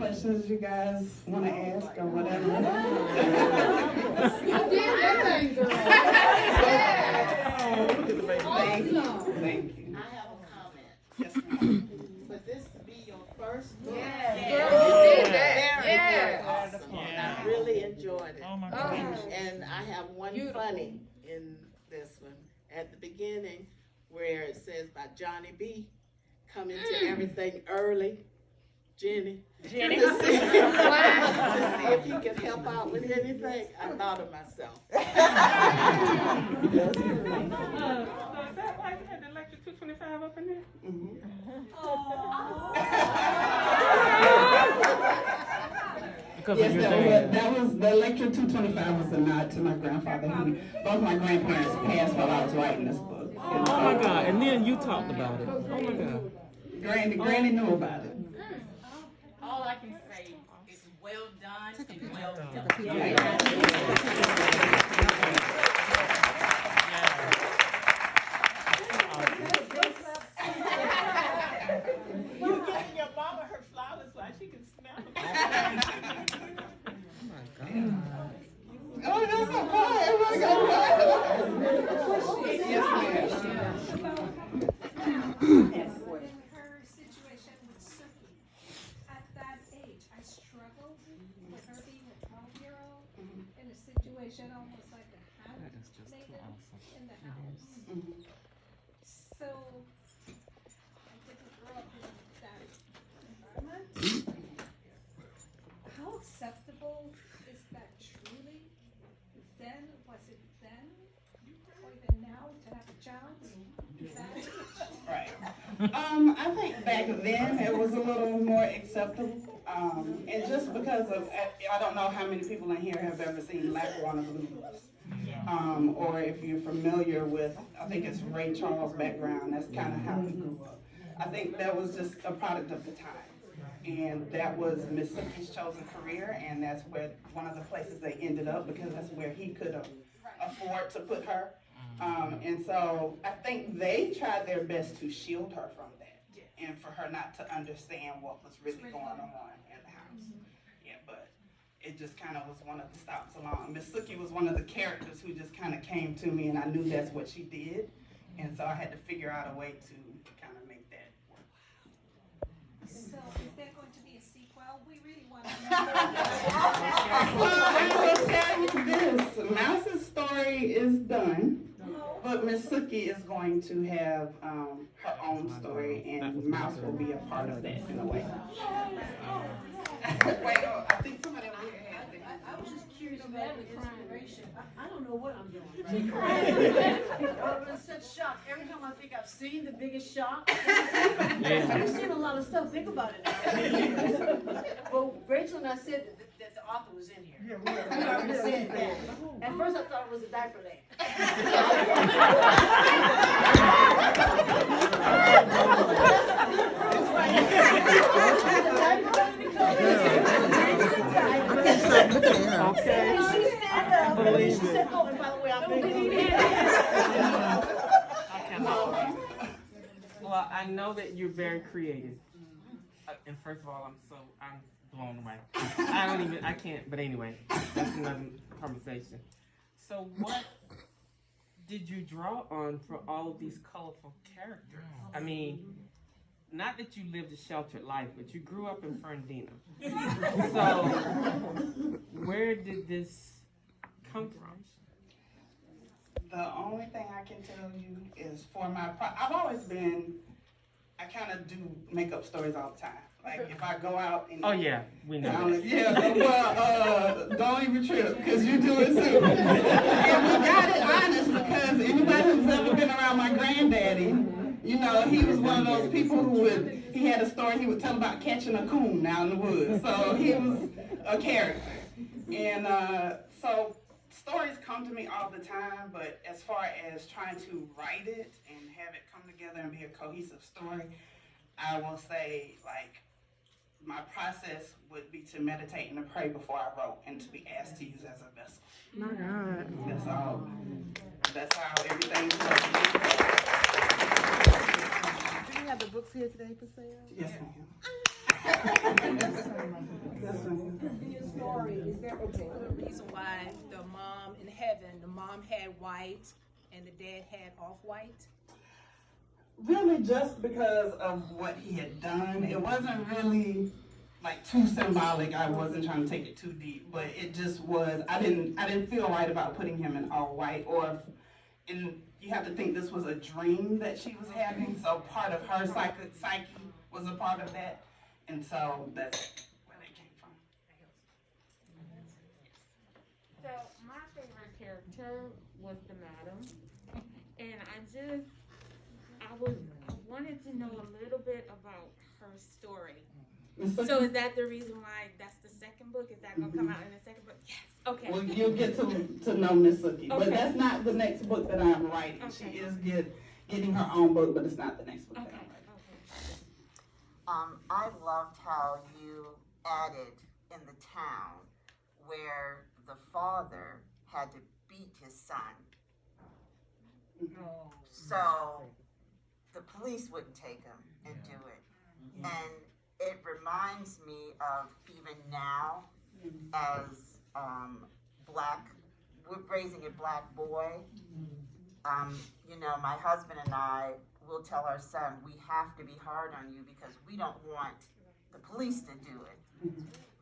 questions you guys want to ask or whatever. You did that thing, girl. Thank you. Thank you. I have a comment. Yes, ma'am. Would this be your first book? Yes. Yeah. Girl, you did that. Very, Yes. very awesome. And I really enjoyed it. Oh my gosh. And I have one funny in this one. At the beginning, where it says by Johnny B, coming to everything early. Jenny. To see if he could help out with anything. I thought of myself. So is that why you had the lecture 225 up in there? Because Yes, of your that dad. was the lecture 225 was a nod to my grandfather. Both my grandparents passed while I was writing this book. Oh my God. And then you talked about it. Oh my God. Granny knew about it. All I can say is well done and well done. You giving your mama her flowers so she can smell them. Oh, that's so quiet. Everybody got quiet. Yes, Her situation with Suki, at that age, I struggled with her being a 12-year-old in a situation almost like a handmaiden in the house. So I didn't grow up in that environment. How acceptable is that truly? Then, was it then, or even now, to have a child? Right. I think back then it was a little more acceptable. And just because of, I don't know how many people in here have ever seen Lackawanna Blues. Or if you're familiar with, I think it's Ray Charles' background, that's kind of how he grew up. I think that was just a product of the time. And that was Miss Suki's chosen career, and that's where one of the places they ended up because that's where he could afford to put her. And so I think they tried their best to shield her from that and for her not to understand what was really going on in the house. Yeah, but it just kind of was one of the stops along. Miss Suki was one of the characters who just kind of came to me, and I knew that's what she did. And so I had to figure out a way to kind of make that work. So is there going to be a sequel? We really want to Well, I will tell you this. Mouse's story is done. But Miss Suki is going to have her own story, and Mouse will be a part of that in a way. Wait, I think somebody over here had that. I was just curious about the inspiration. I don't know what I'm doing. I'm in such shock. Every time I think I've seen The Biggest Shock, I've seen a lot of stuff. Think about it now. Well, Rachel and I said that the author was in here. We already said that. At first I thought it was a diaper land. Believe She said, oh, and by the way, I'm Well, I know that you're very creative. And first of all, I'm blown away. I can't, but anyway, that's another conversation. So what did you draw on for all of these colorful characters? I mean, not that you lived a sheltered life, but you grew up in Fernandina. So where did this come from? The only thing I can tell you is for I've always been, I kind of do make up stories all the time. Like if I go out and Oh yeah, we know that. yeah, well, don't even trip because you do it too. And we got it honest because anybody who's ever been around my granddaddy, you know, he was one of those people he had a story he would tell about catching a coon out in the woods. So he was a character. And so stories come to me all the time, but as far as trying to write it and have it come together and be a cohesive story, I will say, like, my process would be to meditate and to pray before I wrote and to be asked to use as a vessel. My God. That's all. That's how everything goes. Do you have the books here today for sale? Yes, ma'am. story, is there a particular Reason why the mom in heaven, the mom had white and the dad had off-white? Really just because of what he had done. It wasn't really like too symbolic. I wasn't trying to take it too deep, but it just was, I didn't feel right about putting him in all white, and you have to think this was a dream that she was having, so part of her psyche was a part of that, and so that's where that came from. So my favorite character was the madam, and I wanted to know a little bit about her story. So is that the reason why that's the second book? Is that gonna come out in the second book? Yes. Okay. Well, you'll get to know Miss Sookie, but Okay. that's not the next book that I'm writing. Okay. She is getting her own book, but it's not the next book that Okay. I'm writing. I loved how you added in the town where the father had to beat his son. So the police wouldn't take him and do it. And it reminds me of even now as raising a black boy. You know, my husband and I will tell our son, we have to be hard on you because we don't want the police to do it.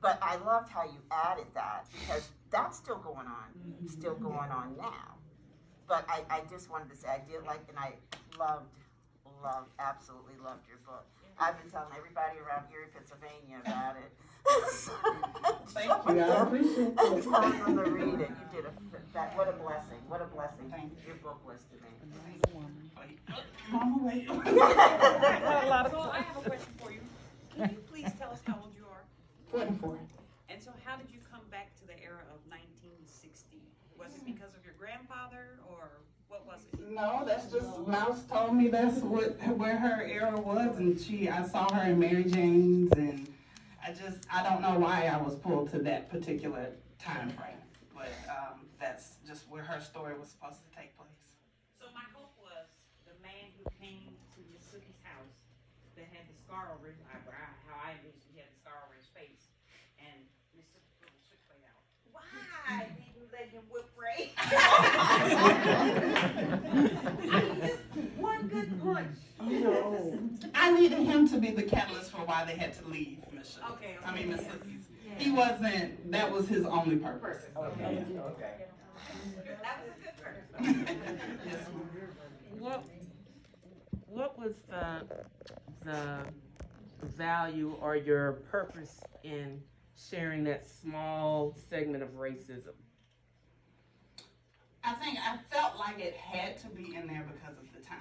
But I loved how you added that because that's still going on now. But I just wanted to say I did like, and I absolutely loved your book. I've been telling everybody around Erie, Pennsylvania about it. Thank you, I appreciate And it. telling them to read it. You did what a blessing. What a blessing your book was to me. Mama, wait. So I have a question for you. Can you please tell us how old you are? 44. And so how did you come back to the era of 1960? Was it because of your grandfather or what was it? No, that's just, Mouse told me that's where her era was, and I saw her in Mary Jane's, and I don't know why I was pulled to that particular time frame, but that's just where her story was supposed to take place. So my hope was the man who came to Miss Sookie's house that had the scar over his eyebrow, how I envisioned he had the scar over his face, and Miss Sookie put his straight out. Why didn't you let him whip Ray? Just one good punch. No. I needed him to be the catalyst for why they had to leave Miss Sookie's. Okay. I mean, Miss Sookie's. He wasn't, that was his only purpose. Okay. Okay. That was a good person. Yes, ma'am. What was the value or your purpose in sharing that small segment of racism? I think I felt like it had to be in there because of the time.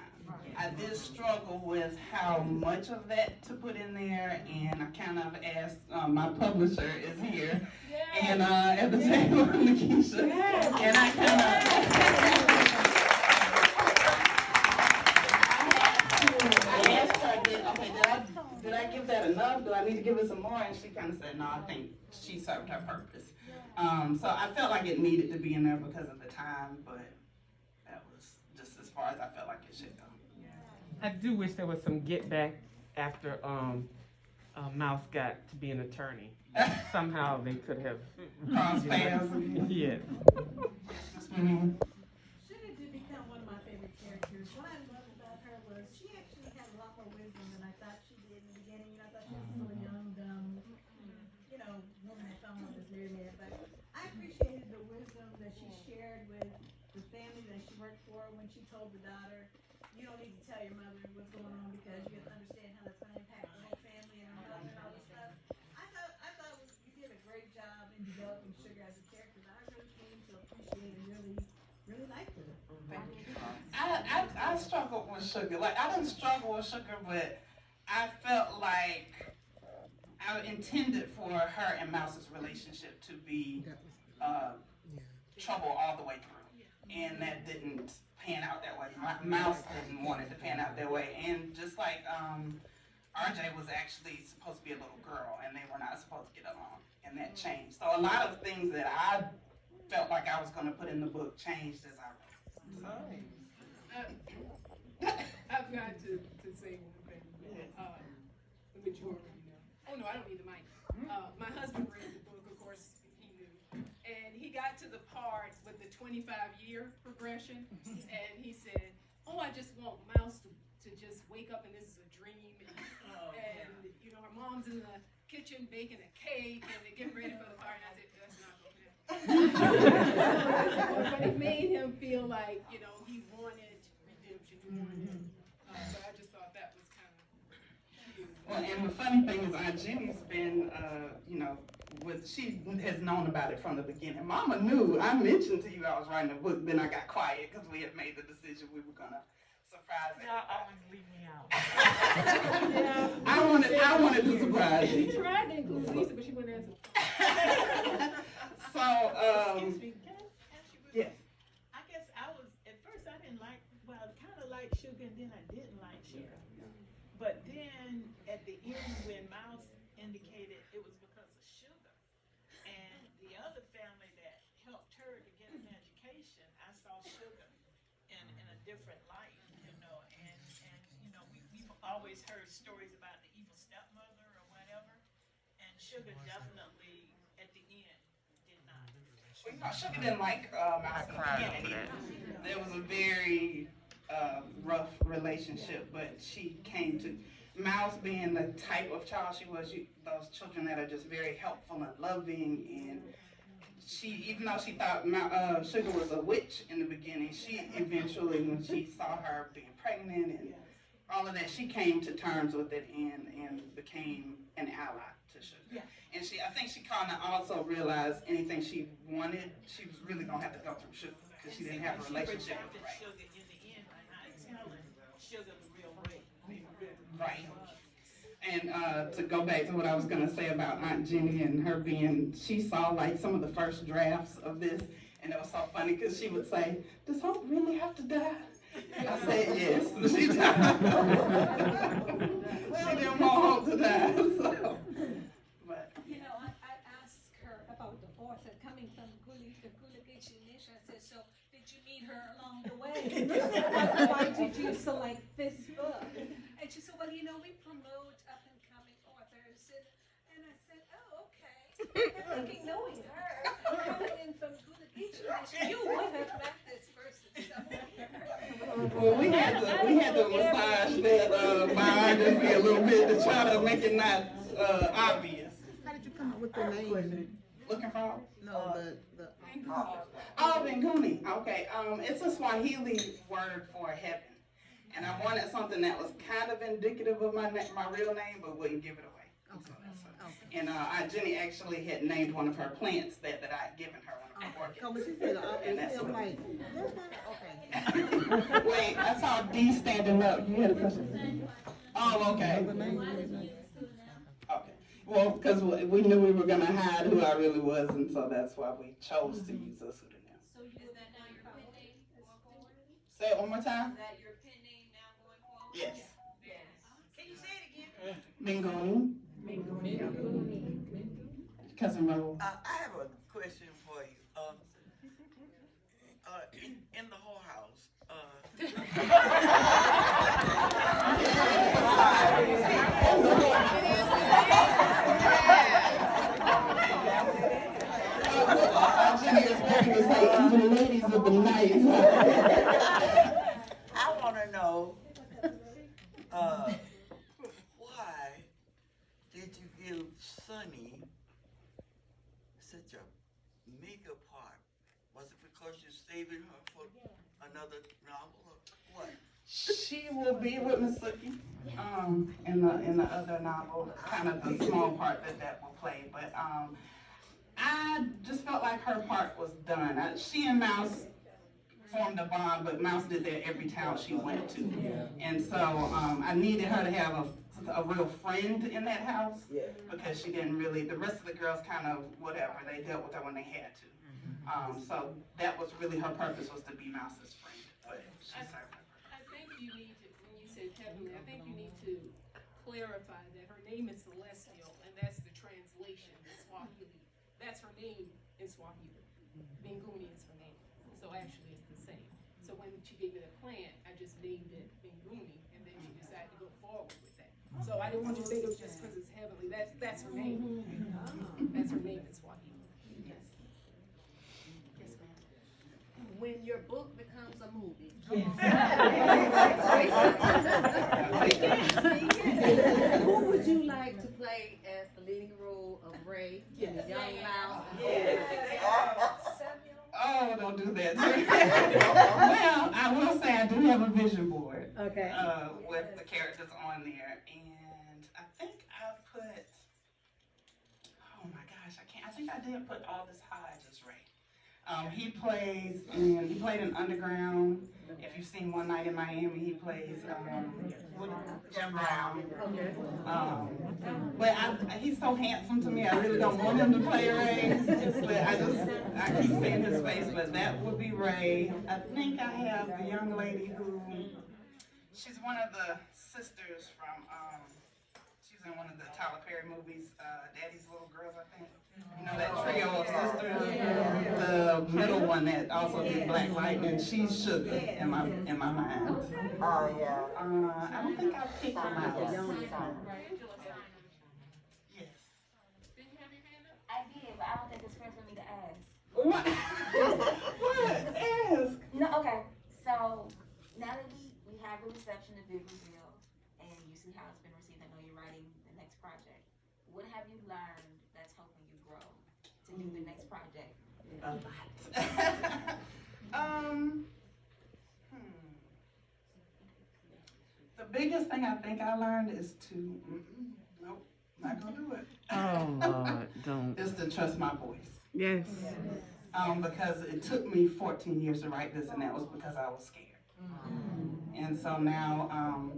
I did struggle with how much of that to put in there, and I kind of asked, my publisher is here, and at the table, Lakeisha, and I kind of, I asked her, did I give that enough? Do I need to give it some more? And she kind of said, no, I think she served her purpose. So I felt like it needed to be in there because of the time, but that was just as far as I felt like it should go. I do wish there was some get back after Mouse got to be an attorney. Somehow they could have Cross paths. Yes. Sugar did become one of my favorite characters. What I loved about her was she actually had a lot more wisdom than I thought she did in the beginning. I thought she was sort of young, dumb, woman that fell in love with this married man. But I appreciated the wisdom that she shared with the family that she worked for when she told the daughter, you don't need to tell your mother what's going on because you have to understand how that's going to impact the whole family and her mother and all this stuff. I thought you did a great job in developing Sugar as a character. I really came to appreciate and really liked her. I struggled with Sugar. Like, I didn't struggle with Sugar, but I felt like I intended for her and Mouse's relationship to be trouble all the way through. And that didn't pan out that way. Mouse didn't want it to pan out that way. And just like RJ was actually supposed to be a little girl, and they were not supposed to get along. And that changed. So a lot of things that I felt like I was going to put in the book changed as I wrote. I've got to say one thing, which you already know. Oh no, I don't need the mic. My husband read the book, of course. 25-year progression, and he said, "Oh, I just want Mouse to just wake up and this is a dream." And you know, her mom's in the kitchen baking a cake and they're getting ready for the party. And I said, "That's not gonna happen." But it made him feel like, you know, he wanted redemption. He wanted, so I just thought that was kind of cute. Well, and the funny thing is, Aunt Jenny's been, you know, she has known about it from the beginning. Mama knew. I mentioned to you I was writing a book, then I got quiet because we had made the decision we were gonna surprise her. Y'all always leave me out. I wanted to surprise She you. tried to include Lisa, but she wouldn't answer. So, Excuse me, can I ask you? yes. I guess I was, at first I didn't like, well, I kind of liked Sugar and then I didn't like Sugar. But then at the end when Mouse indicated it was because of Sugar and the other family that helped her to get an education, I saw Sugar in a different light, you know, and you know, we've always heard stories about the evil stepmother or whatever, and Sugar definitely at the end did not. Well, you know, Sugar didn't like Mouse in the beginning either. There was a very rough relationship, but she came to Mouse being the type of child she was. Those children that are just very helpful and loving, and she, even though she thought Sugar was a witch in the beginning, she eventually, when she saw her being pregnant and all of that, she came to terms with it and became an ally to Sugar. Yeah. And I think she kind of also realized anything she wanted, she was really gonna have to go through Sugar because she didn't have a relationship with her. Sugar in the end by not telling Sugar the real way. Right. And to go back to what I was gonna say about Aunt Jenny and her being, she saw like some of the first drafts of this, and it was so funny because she would say, "Does Hope really have to die?" I said yes. She died. She didn't want Hope to die. So. But You know, I asked her about the author coming from the Guligichi Nation. I said, "So did you meet her along the way? Why did you select this book?" And she said, "Well, you know, we promote up-and-coming authors." And I said, "Oh, okay." And thinking, knowing her, coming in from Guligichi Nation, you would have met this person somewhere. well, we had to massage that biography a little bit to try to make it not obvious. How did you come up with the name? Looking for Hope? No, the Oh, Mbinguni. Okay. It's a Swahili word for heaven. And I wanted something that was kind of indicative of my real name, but wouldn't give it away. Okay. So that's what. And Aunt Jenny actually had named one of her plants that I had given her one of her orchids. Come, she said, And that's I'm what. like, that's not, okay. Wait, I saw D standing up. You had a question? Oh, okay. Okay. Well, because we knew we were gonna hide who I really was, and so that's why we chose to use a pseudonym. So is that now your pen name going forward? Say it one more time. Is that your pen name now going forward? Yes. Can you say it again? Mbinguni. Cousin Rose. I have a question for you. In the whole house, Jenny is ready to say, even ladies of the night. I want to know why did you give Sunny such a mega part? Was it because you're saving her for another novel or what? She will be with Miss Sookie in the other novel, kind of the small part that will play. But I just felt like her part was done. She and Mouse formed a bond, but Mouse did that every town she went to. And so I needed her to have a real friend in that house because she didn't really, the rest of the girls kind of whatever, they dealt with her when they had to. So that was really her purpose, was to be Mouse's friend. But she served her. I think you need to, when you said heavenly, I think you need to clarify that her name is Celestial, and that's the translation in Swahili. That's her name in Swahili. Mbinguni is her name. So actually it's the same. So when she gave me the plant, I just named it Mbinguni, and then she decided to go forward with that. So I didn't want you to think it was just because it's heavenly. That's her name. That's her name in Swahili. Yes. Yes, ma'am. Who would you like to play as the leading role of Ray in the Young Mouse? Oh, don't do that. Well, I will say I do have a vision board. Okay. With the characters on there, and I think I put. Oh my gosh, I think I did put Aldous Hodge as Ray. He played in Underground. If you've seen One Night in Miami, he plays Jim Brown. Okay. But he's so handsome to me. I really don't want him to play Ray. But I keep seeing his face. But that would be Ray. I think I have the young lady who, she's one of the sisters from, she's in one of the Tyler Perry movies, Daddy's Little Girls, I think. You know that trio of sisters? The middle one that also did Black Lightning, she's Sugar in my mind. Oh, yeah. I don't think I picked her out. I Yes. did, but I don't think it's fair for me to ask. What? What? Ask. No, okay. So now that we have the reception of Big Reveal, and you see how it's been received, I know you're writing the next project. What have you learned that's helping you grow to do the next project? A lot. The biggest thing I think I learned is to, nope, not gonna do it. Oh, Lord, don't. Is to trust my voice. Yes. Because it took me 14 years to write this, and that was because I was scared. And so now,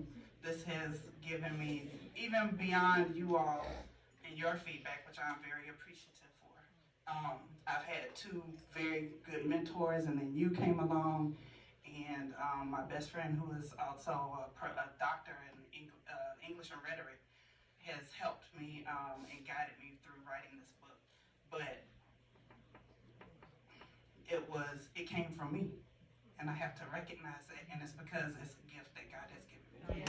this has given me, even beyond you all and your feedback, which I'm very appreciative for. I've had two very good mentors, and then you came along, and my best friend, who is also a doctor in English and rhetoric, has helped me and guided me through writing this book. But it came from me, and I have to recognize it, and it's because it's a gift that God has given me.